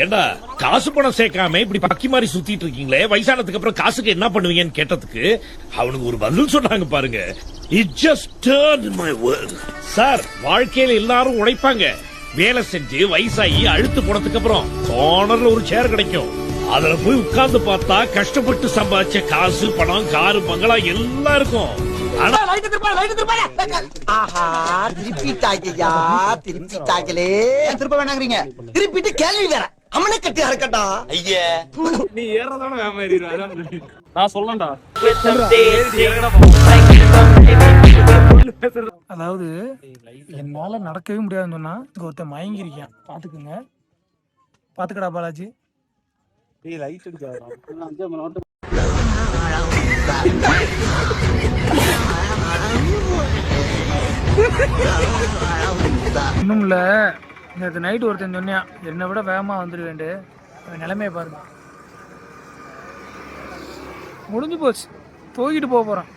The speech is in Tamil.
ஏண்டா காசு பணம் சேர்க்காம இப்படி பக்கி மாதிரி சுத்திட்டு இருக்கீங்களே, வயசானதுக்கு அப்புறம் காசுக்கு என்ன பண்ணுவீங்கன்னு கேட்டதுக்கு அவனுக்கு ஒரு பதில் சொன்னாங்க பாருங்க. It just turned my world. Sir, வாழ்க்கையில எல்லாரும் உழைப்பாங்க. வேலை செஞ்சு வயசாகி அழுத்து போனதுக்கு அப்புறம் கார்னர்ல ஒரு சேர் கிடைக்கும். அதுல போய் உட்கார்ந்து பார்த்தா கஷ்டப்பட்டு சம்பாதிச்ச காசு பணம் காரு பங்களா எல்லாம் இருக்கும். திருப்ப வேணாங்கிறீங்க, திருப்பிட்டு கேள்வி வேற அம்மனை கட்டி அறக்கட்டா. ஐயா நீ ஏறதான நான் சொல்லண்டா. அதாவது என்னால நடக்கவே முடியாதுன்னு சொன்னா இங்க ஒருத்தன் மயங்கிருக்கேன், பாத்துக்குங்க. பாத்துக்கடா பாலாஜி. இன்னும் இல்ல, நேற்று நைட்டு ஒருத்தன் சொன்னியா என்னை விட வேகமா வந்துருவேண்டு. நிலைமையை பாருங்க, முடிஞ்சு போச்சு, தூக்கிட்டு போக போறான்.